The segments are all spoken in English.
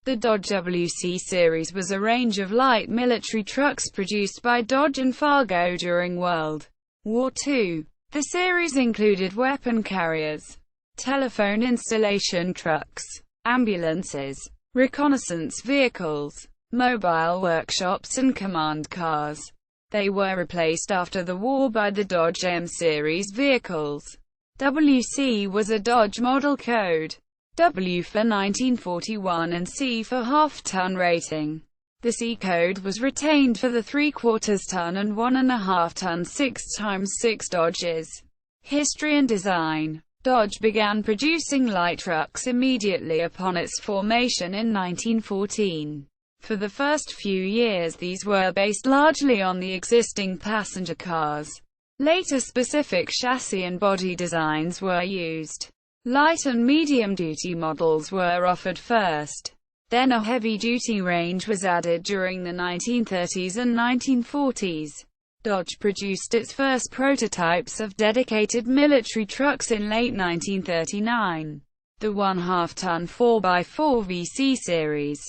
The Dodge WC series was a range of light military trucks produced by Dodge and Fargo during World War II. The series included weapon carriers, telephone installation trucks, ambulances, reconnaissance vehicles, mobile workshops and command cars. They were replaced after the war by the Dodge M series vehicles. WC was a Dodge model code, W for 1941 and C for half-ton rating. The C code was retained for the 3/4 ton and 1.5 ton 6x6 Dodges. History and design. Dodge began producing light trucks immediately upon its formation in 1914. For the first few years these were based largely on the existing passenger cars. Later specific chassis and body designs were used. Light and medium-duty models were offered first. Then a heavy-duty range was added during the 1930s and 1940s. Dodge produced its first prototypes of dedicated military trucks in late 1939. The 1/2-ton 4x4 VC series.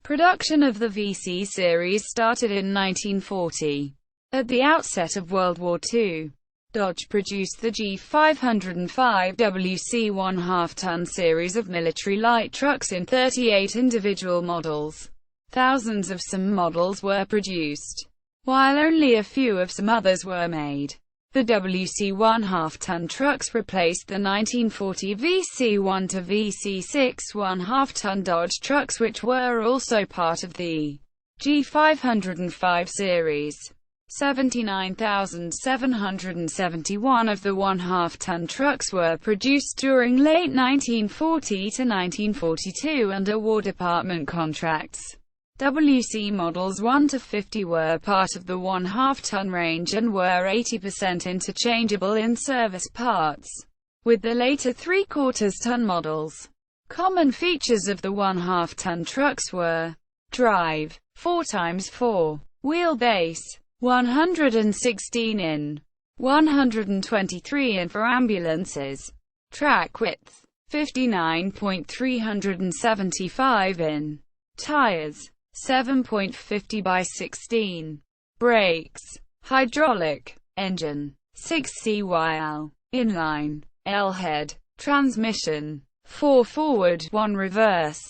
Production of the VC series started in 1940. At the outset of World War II, Dodge produced the G505 WC 1/2-ton series of military light trucks in 38 individual models. Thousands of some models were produced, while only a few of some others were made. The WC 1/2-ton trucks replaced the 1940 VC1 to VC6 1/2-ton Dodge trucks, which were also part of the G505 series. 79,771 of the 1/2-ton trucks were produced during late 1940 to 1942 under War Department contracts. WC models 1 to 50 were part of the 1/2-ton range and were 80% interchangeable in service parts with the later 3/4-ton models. Common features of the 1/2-ton trucks were drive, 4x4, wheelbase, 116 in, 123 in for ambulances, track width, 59.375 in, tires, 7.50 by 16, brakes, hydraulic, engine, 6 CYL, inline, L-head, transmission, 4 forward, 1 reverse,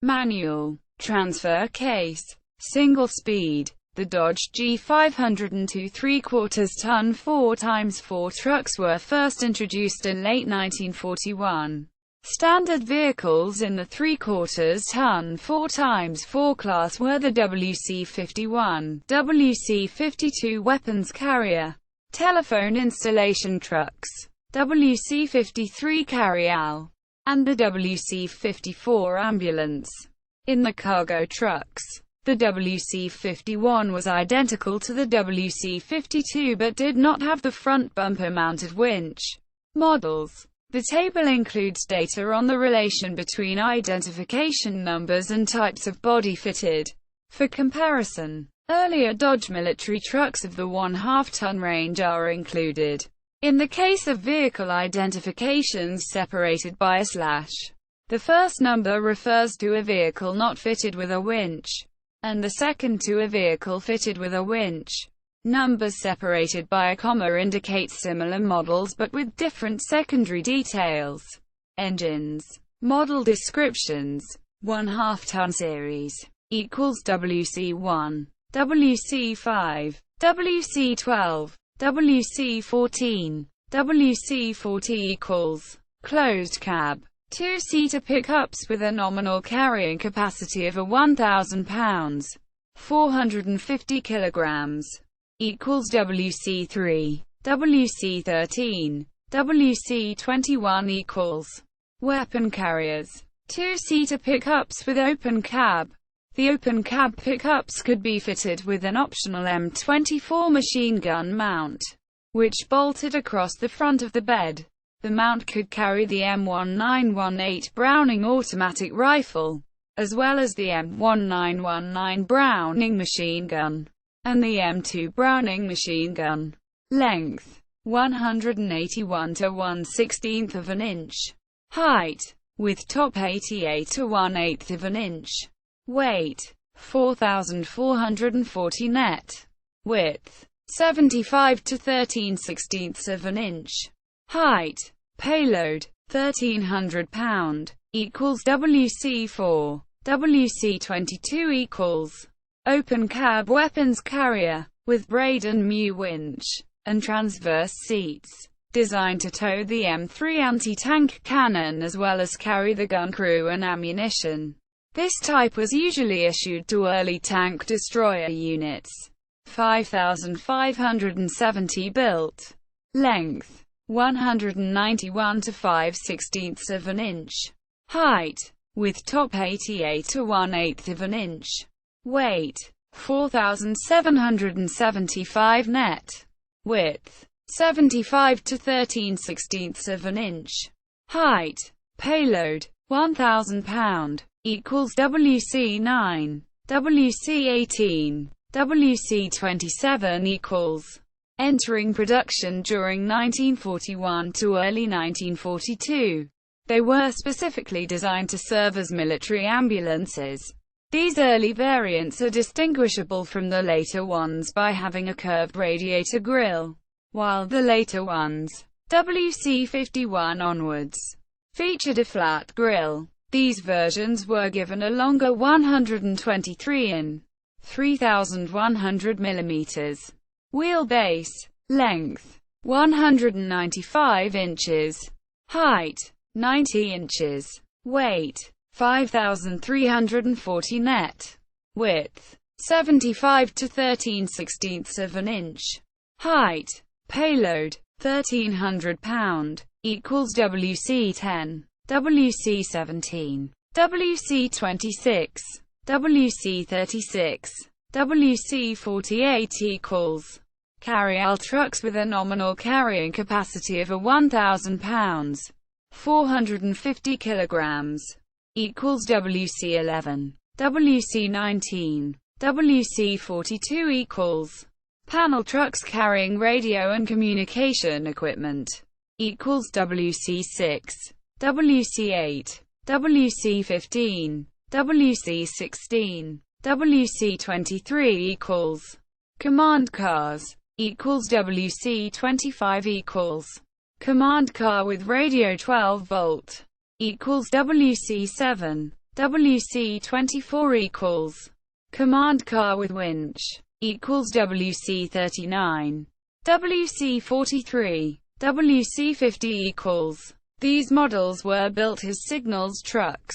manual, transfer case, single speed. The Dodge G502 3/4-ton 4x4 trucks were first introduced in late 1941. Standard vehicles in the 3/4-ton 4x4 class were the WC-51, WC-52 weapons carrier, telephone installation trucks, WC-53 carryall, and the WC-54 ambulance. In the cargo trucks, the WC-51 was identical to the WC-52 but did not have the front bumper-mounted winch. Models. The table includes data on the relation between identification numbers and types of body fitted. For comparison, earlier Dodge military trucks of the 1/2-ton range are included. In the case of vehicle identifications separated by a slash, the first number refers to a vehicle not fitted with a winch, and the second to a vehicle fitted with a winch. Numbers separated by a comma indicate similar models but with different secondary details. Engines. Model descriptions. 1/2-ton series equals WC1, WC5, WC12, WC14, WC40 equals closed cab. 2-seater pickups with a nominal carrying capacity of 1,000 pounds, 450 kilograms, equals WC3, WC13, WC21 equals weapon carriers. 2-seater pickups with open cab. The open cab pickups could be fitted with an optional M24 machine gun mount, which bolted across the front of the bed. The mount could carry the M1918 Browning automatic rifle, as well as the M1919 Browning machine gun, and the M2 Browning machine gun. Length, 181 to 1/16 of an inch. Height, with top 88 to 1/8 of an inch. Weight 4,440 net. Width 75 to 13/16 of an inch. Height. Payload 1,300 pound equals WC4. WC22 equals open cab weapons carrier with braid and mu winch and transverse seats, designed to tow the M3 anti-tank cannon as well as carry the gun crew and ammunition. This type was usually issued to early tank destroyer units. 5,570 built. Length 191 to 5/16 of an inch. Height with top 88 to 1/8 of an inch. Weight 4,775 net. Width 75 to 13/16 of an inch. Height. Payload 1,000 pound equals WC9. WC18. WC27 equals entering production during 1941 to early 1942. They were specifically designed to serve as military ambulances. These early variants are distinguishable from the later ones by having a curved radiator grille, while the later ones, WC51 onwards, featured a flat grille. These versions were given a longer 123 in 3,100 mm wheelbase, length 195 inches, height 90 inches, weight 5,340 net, width 75 to 13/16 of an inch, height. Payload 1,300 pound equals WC10, WC17, WC26, WC36, WC48 equals carry-out trucks with a nominal carrying capacity of 1,000 pounds, 450 kilograms, equals WC11, WC19, WC42 equals panel trucks carrying radio and communication equipment, equals WC6, WC8, WC15, WC16, WC23 equals command cars, equals WC25 equals command car with radio 12 volt, equals WC7, WC24 equals command car with winch, equals WC39, WC43, WC50 equals. These models were built as signals trucks,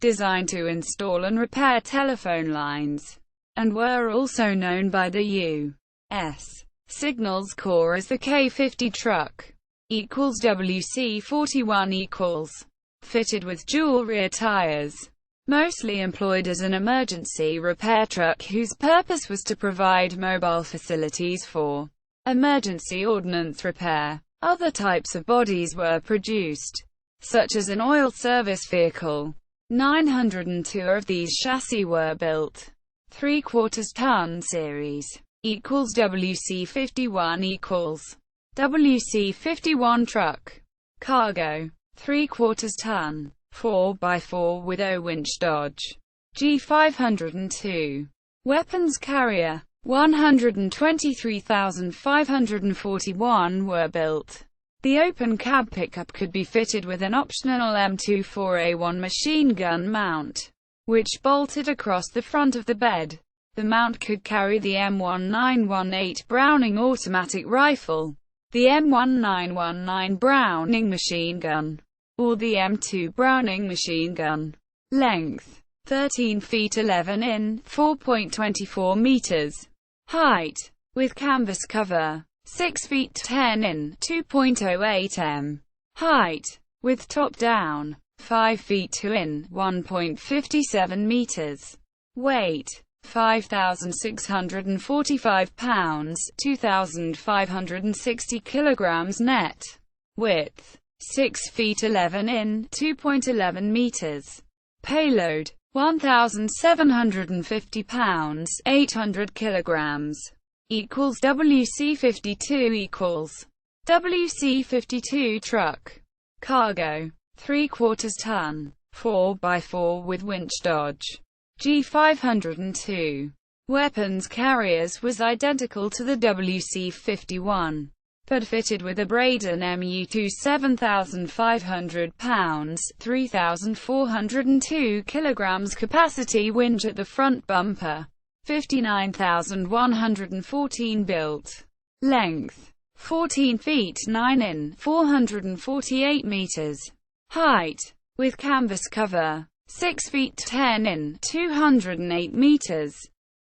designed to install and repair telephone lines, and were also known by the U.S. Signals Corps as the K50 truck, equals WC41 equals fitted with dual rear tires, mostly employed as an emergency repair truck whose purpose was to provide mobile facilities for emergency ordnance repair. Other types of bodies were produced, such as an oil service vehicle. 902 of these chassis were built. 3/4 ton series, equals WC51 equals WC51 truck. Cargo, 3/4 ton, 4x4 with O-winch Dodge G502. Weapons carrier, 123,541 were built. The open cab pickup could be fitted with an optional M24A1 machine gun mount, which bolted across the front of the bed. The mount could carry the M1918 Browning automatic rifle, the M1919 Browning machine gun, or the M2 Browning machine gun. Length 13 feet 11 in, 4.24 meters. Height, with canvas cover, 6 feet 10 in, 2.08 m. Height, with top down, 5 feet 2 in, 1.57 meters. Weight, 5,645 pounds, 2,560 kilograms net. Width, 6 feet 11 in, 2.11 meters. Payload, 1,750 pounds, 800 kilograms, equals WC52 equals WC52 truck. Cargo, 3/4 ton, 4x4 with winch Dodge G502. Weapons carriers was identical to the WC-51, but fitted with a Braden Mu-2 7,500 pounds, 3,402 kilograms capacity winch at the front bumper. 59,114 built. Length 14 feet 9 in, 448 meters. Height, with canvas cover, 6 feet 10 in, 208 meters.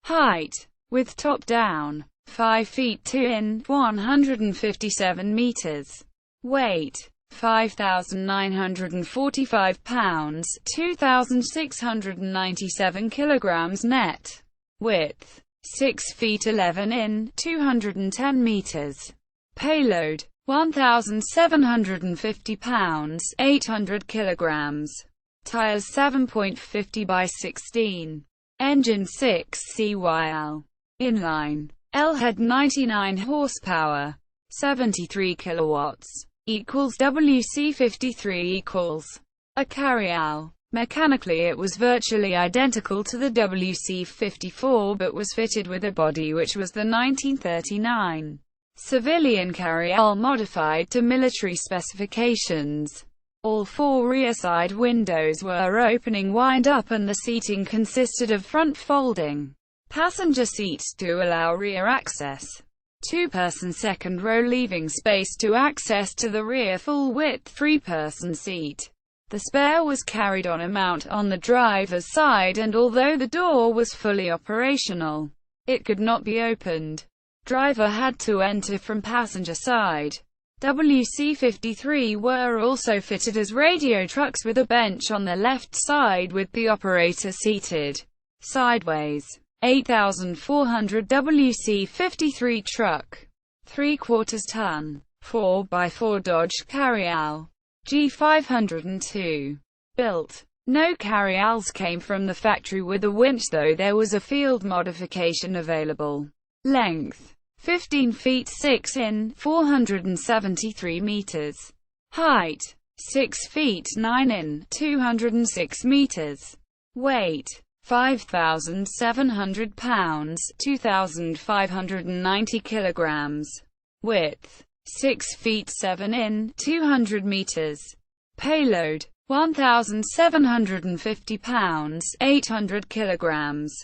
Height, with top down, 5 feet 2 in, 157 meters. Weight, 5,945 pounds, 2,697 kilograms net. Width, 6 feet 11 in, 210 meters. Payload, 1,750 pounds, 800 kilograms. Tires 7.50 by 16. Engine 6 CYL. Inline. L-head 99 horsepower. 73 kilowatts. Equals WC-53 equals. A carryall. Mechanically it was virtually identical to the WC-54 but was fitted with a body which was the 1939 civilian carryall modified to military specifications. All four rear side windows were opening wide up and the seating consisted of front folding passenger seats to allow rear access. Two-person second row leaving space to access to the rear full-width three-person seat. The spare was carried on a mount on the driver's side and although the door was fully operational, it could not be opened. Driver had to enter from passenger side. WC-53 were also fitted as radio trucks with a bench on the left side with the operator seated sideways. 8,400 WC-53 truck. 3/4 ton. 4x4 Dodge carryall. G502. Built. No carryalls came from the factory with a winch though there was a field modification available. Length 15 feet 6 in, 473 meters. Height 6 feet 9 in, 206 meters. Weight 5,700 pounds, 2,590 kilograms. Width 6 feet 7 in, 200 meters. Payload, 1,750 pounds, 800 kilograms.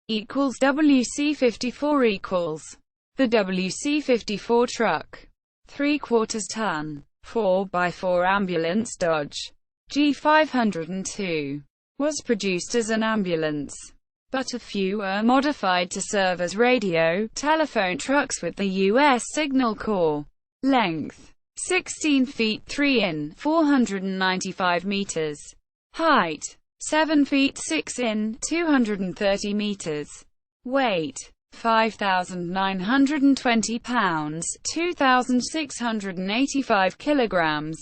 Equals WC-54 equals. The WC-54 truck. 3/4 ton. 4x4 ambulance Dodge. G502. Was produced as an ambulance, but a few were modified to serve as radio, telephone trucks with the U.S. Signal Corps. Length 16 feet 3 in, 495 meters. Height 7 feet 6 in, 230 meters. Weight 5,920 pounds, 2,685 kilograms.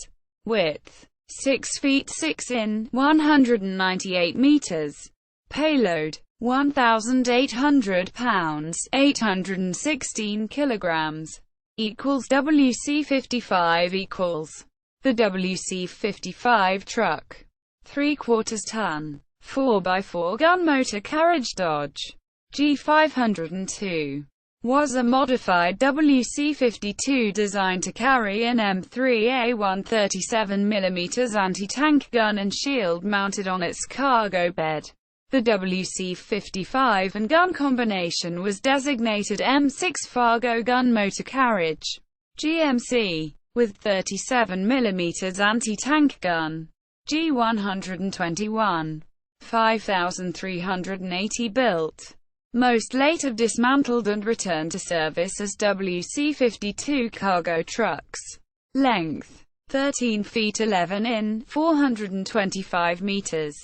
Width 6 feet 6 in, 198 meters. Payload 1,800 pounds, 816 kilograms. Equals WC-55 equals. The WC-55 truck. 3/4 ton. 4x4 gun motor carriage Dodge. G502. Was a modified WC-52 designed to carry an M3A1 37mm anti-tank gun and shield mounted on its cargo bed. The WC-55 and gun combination was designated M6 Fargo gun motor carriage, GMC, with 37mm anti-tank gun. G121. 5,380 built. Most later dismantled and returned to service as WC-52 cargo trucks. Length 13 feet 11 in, 425 meters.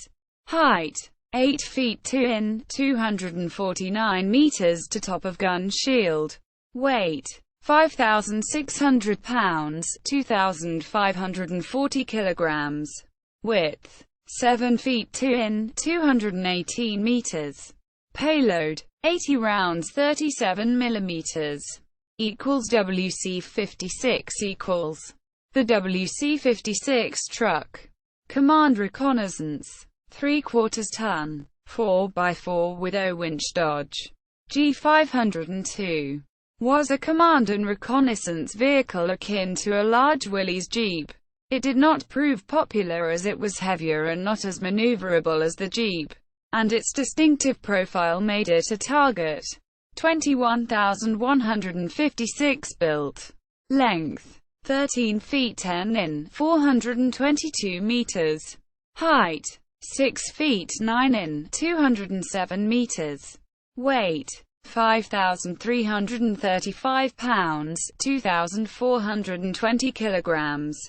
Height 8 feet 2 in, 249 meters to top of gun shield. Weight 5,600 pounds, 2,540 kilograms. Width 7 feet 2 in, 218 meters. Payload 80 rounds 37 millimeters. Equals WC-56 equals. The WC-56 truck. Command reconnaissance. 3/4 ton. 4x4 with O-winch Dodge G502 was a command and reconnaissance vehicle akin to a large Willys Jeep. It did not prove popular as it was heavier and not as maneuverable as the Jeep, and its distinctive profile made it a target. 21,156 built. Length 13 feet 10 in, 422 meters. Height 6 feet 9 in, 207 meters. Weight 5,335 pounds, 2,420 kilograms.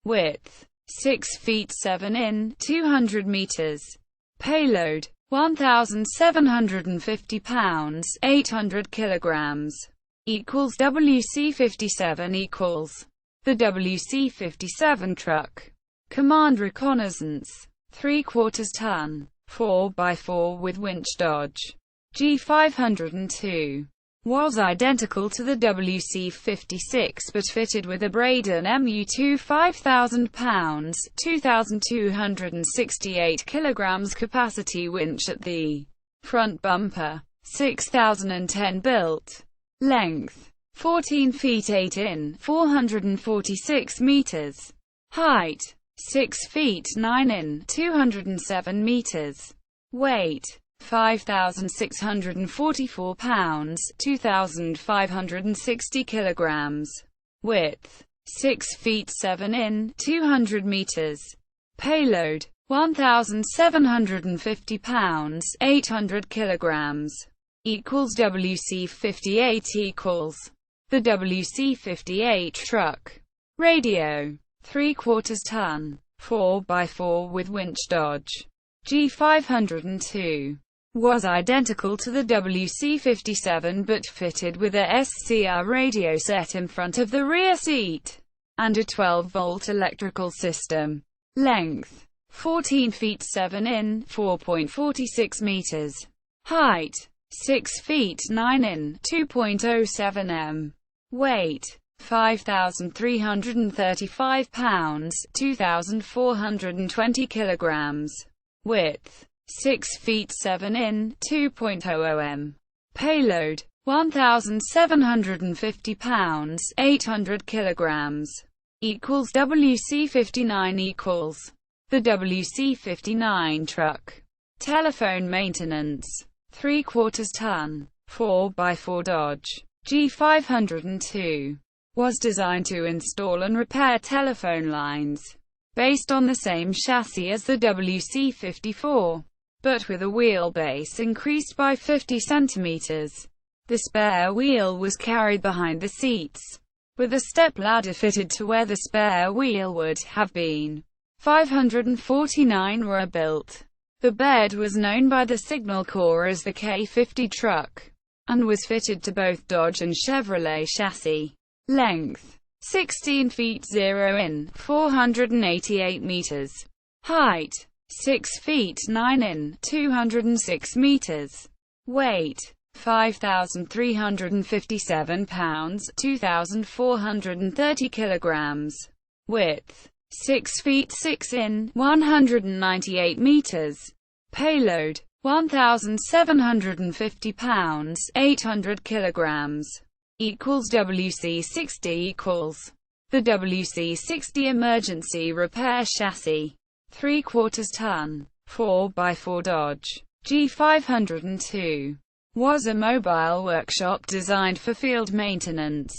Width 6 feet 7 in, 200 meters. Payload 1,750 pounds, 800 kilograms. WC-57 equals. The WC-57 truck. Command reconnaissance. 3/4 ton. 4x4 with winch Dodge G502 was identical to the WC-56 but fitted with a Braden MU2 5,000 pounds, 2,268 kilograms capacity winch at the front bumper. 6,010 built. Length 14 feet 8 in, 446 meters. Height 6 feet 9 in, 207 meters. Weight 5,644 pounds, 2,560 kilograms. Width 6 feet 7 in, 200 meters. Payload 1,750 pounds, 800 kilograms. WC-58 equals. The WC-58 truck. Radio 3/4 ton. 4x4 with winch Dodge G502 was identical to the WC-57 but fitted with a SCR radio set in front of the rear seat and a 12-volt electrical system. Length 14 feet 7 in, 4.46 meters. Height 6 feet 9 in, 2.07 m. Weight 5,335 pounds, 2,420 kilograms. Width 6 feet 7 in, 2.00 m. Payload 1,750 pounds, 800 kilograms. WC-59 equals. The WC-59 truck. Telephone maintenance. 3/4 ton. 4x4 Dodge G502 was designed to install and repair telephone lines based on the same chassis as the WC-54, but with a wheelbase increased by 50 centimeters. The spare wheel was carried behind the seats, with a step ladder fitted to where the spare wheel would have been. 549 were built. The bed was known by the Signal Corps as the K-50 truck, and was fitted to both Dodge and Chevrolet chassis. Length 16 feet 0 in, 488 meters. Height 6 feet 9 in, 206 meters. Weight 5,357 pounds, 2,430 kilograms. Width 6 feet 6 in, 198 meters. Payload 1,750 pounds, 800 kilograms. WC-60 equals. The WC-60 emergency repair chassis. 3/4 ton. 4x4 Dodge G502 was a mobile workshop designed for field maintenance.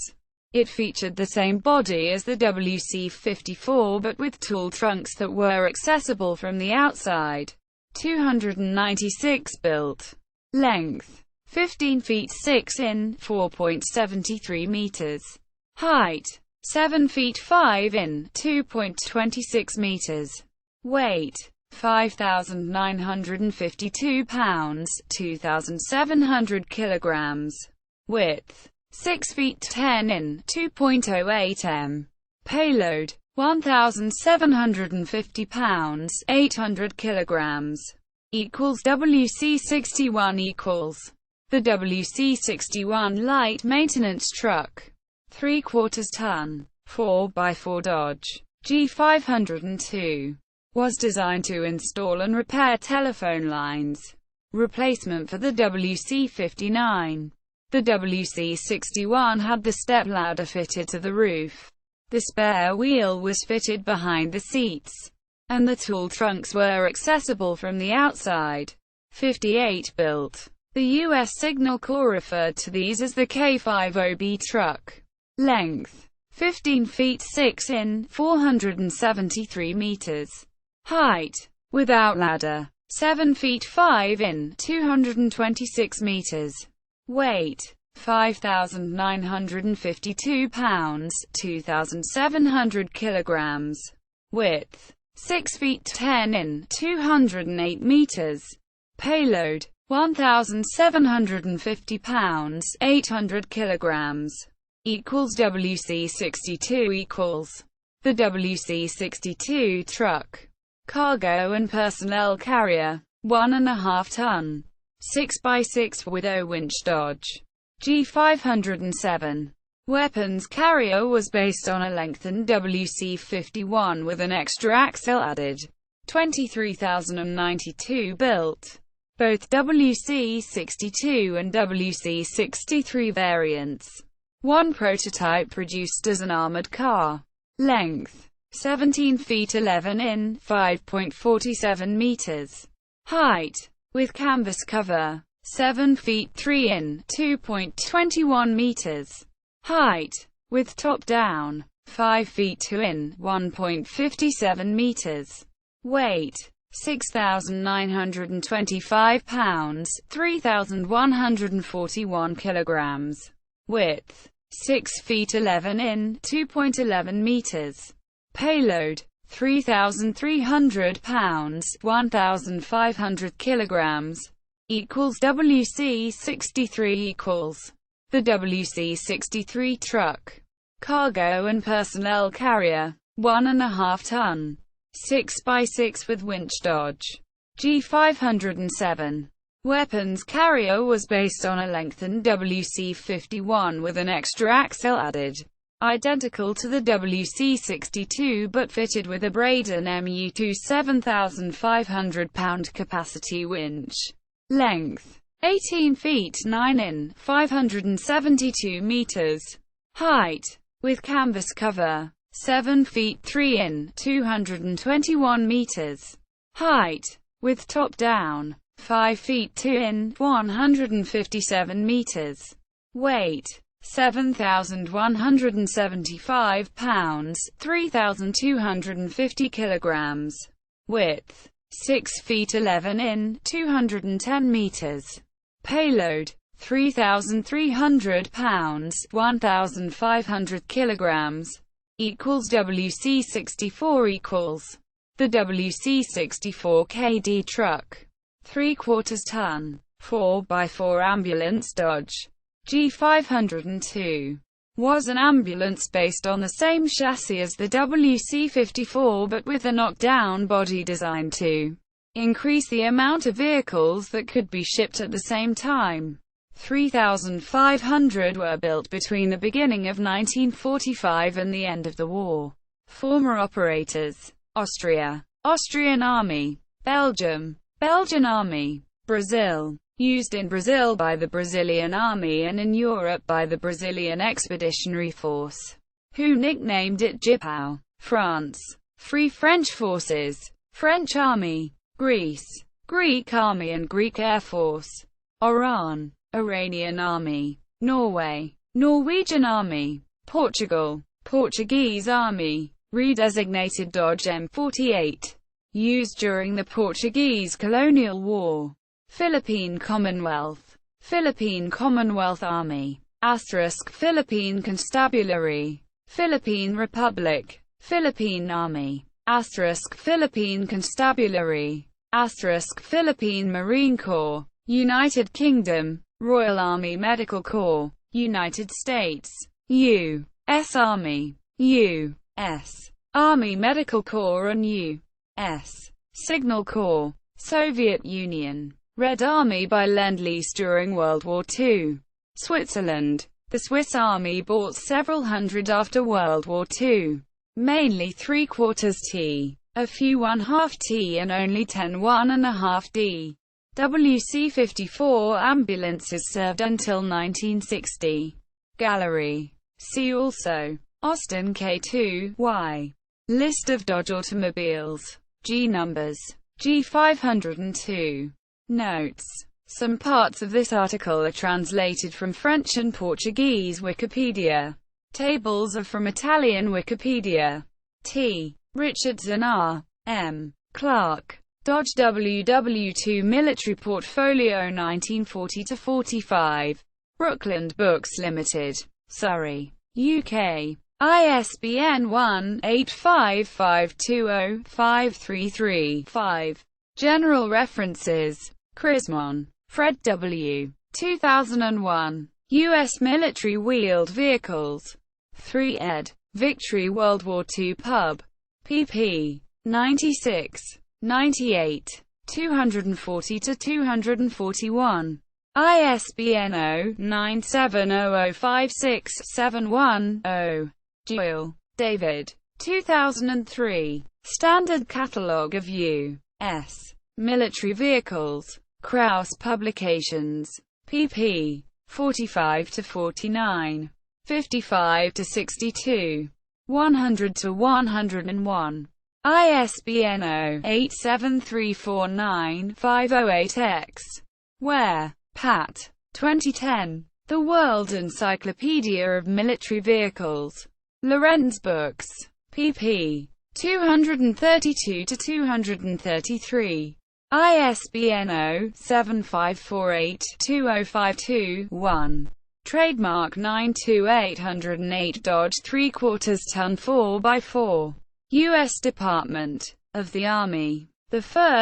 It featured the same body as the WC-54 but with tool trunks that were accessible from the outside. 296 built. Length 15 feet 6 in, 4.73 meters. Height 7 feet 5 in, 2.26 meters. Weight 5,952 pounds, 2,700 kilograms. Width 6 feet 10 in, 2.08 m. Payload 1,750 pounds, 800 kilograms. WC-61 equals. The WC-61 light maintenance truck. 3/4 ton. 4x4 Dodge G502 was designed to install and repair telephone lines replacement for the WC-59. The WC-61 had the step ladder fitted to the roof. The spare wheel was fitted behind the seats, and the tool trunks were accessible from the outside. 58 built. The U.S. Signal Corps referred to these as the K-50B truck. Length 15 feet 6 in, 473 meters. Height, without ladder, 7 feet 5 in, 226 meters. Weight, 5,952 pounds, 2,700 kilograms. Width, 6 feet 10 in, 208 meters. Payload, 1,750 pounds, 800 kilograms. WC-62 equals. The WC-62 truck. Cargo and personnel carrier, 1.5 ton. 6x6 with O-winch Dodge G507. Weapons carrier was based on a lengthened WC-51 with an extra axle added. 23,092 built. Both WC-62 and WC-63 variants. One prototype produced as an armored car. Length 17 feet 11 in, 5.47 meters. Height, with canvas cover, 7 feet 3 in, 2.21 meters. Height, with top down, 5 feet 2 in, 1.57 meters. Weight, 6,925 pounds, 3,141 kilograms. Width, 6 feet 11 in, 2.11 meters. Payload, 3,300 pounds, 1,500 kilograms. WC-63 equals. The WC-63 truck. Cargo and personnel carrier, 1.5 ton. 6x6 with winch Dodge G507. Weapons carrier was based on a lengthened WC-51 with an extra axle added. Identical to the WC-62 but fitted with a Braden MU2 7,500 pound capacity winch. Length 18 feet 9 in, 572 meters. Height, with canvas cover, 7 feet 3 in, 221 meters. Height, with top down, 5 feet 2 in, 157 meters. Weight, 7,175 pounds, 3,250 kilograms. Width, 6 feet 11 in, 210 meters. Payload, 3,300 pounds, 1,500 kilograms. WC-64 equals. The WC-64 KD truck. 3/4 ton. 4x4 ambulance Dodge G502 was an ambulance based on the same chassis as the WC-54 but with a knockdown body designed to increase the amount of vehicles that could be shipped at the same time. 3,500 were built between the beginning of 1945 and the end of the war. Former operators: Austria, Austrian Army; Belgium, Belgian Army; Brazil, used in Brazil by the Brazilian Army and in Europe by the Brazilian Expeditionary Force, who nicknamed it Jipao; France, Free French Forces, French Army; Greece, Greek Army and Greek Air Force; Iran, Iranian Army; Norway, Norwegian Army; Portugal, Portuguese Army, redesignated Dodge M48, used during the Portuguese Colonial War; Philippine Commonwealth, Philippine Commonwealth Army, Philippine Constabulary, Philippine Republic, Philippine Army, Philippine Constabulary, Philippine Marine Corps, United Kingdom, Royal Army Medical Corps, United States, U.S. Army, U.S. Army Medical Corps and U.S. Signal Corps, Soviet Union, Red Army by Lend-Lease during World War II. Switzerland. The Swiss Army bought several hundred after World War II. Mainly 3/4 T, a few 1/2 T and only 10 1.5 D. WC-54 ambulances served until 1960. Gallery. See also. Austin K2Y. List of Dodge automobiles. G numbers. G502. Notes. Some parts of this article are translated from French and Portuguese Wikipedia. Tables are from Italian Wikipedia. T. Richardson R. M. Clark. Dodge WW2 Military Portfolio 1940-45. Brookland Books Limited. Surrey, UK. ISBN 1-85520-533-5. General references. Crismon, Fred W. 2001. U.S. Military Wheeled Vehicles. 3 ed. Victory World War II Pub. pp. 96, 98, 240-241. ISBN 0-970056710. Doyle, David. 2003. Standard Catalogue of U.S. Military Vehicles. Krauss Publications. pp. 45-49. 55-62. 100-101. ISBN 0-87349-508-X. Ware, Pat. 2010. The World Encyclopedia of Military Vehicles. Lorenz Books. pp. 232-233. ISBN 0-7548-2052-1. Trademark 92808 Dodge 3/4 ton 4x4. U.S. Department of the Army. 1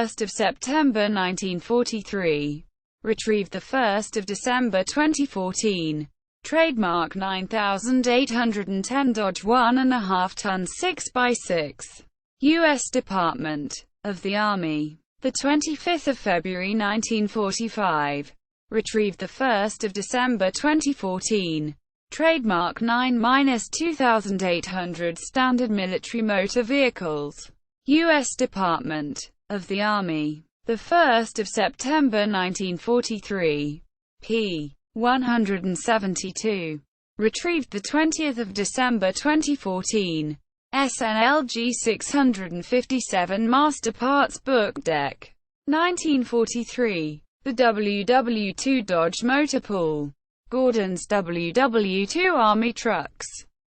September 1943. Retrieved 1 December 2014. Trademark 9810 Dodge 1.5 ton 6x6. U.S. Department of the Army. 25 February 1945. Retrieved 1 December 2014. Trademark 9-2800 Standard Military Motor Vehicles. U.S. Department of the Army. 1 September 1943. p. 172. Retrieved 20 December 2014. SNLG 657 Master Parts Book Deck. 1943. The WW2 Dodge Motor Pool. Gordon's WW2 Army Trucks.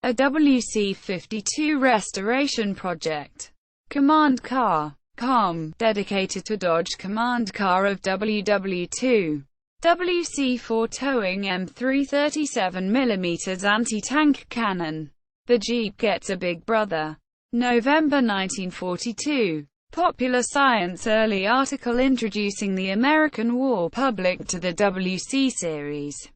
A WC-52 restoration project. Command Car. Com. Dedicated to Dodge Command Car of WW2. WC-4 towing M337mm anti-tank cannon. The Jeep Gets a Big Brother. November 1942. Popular Science early article introducing the American War public to the WC series.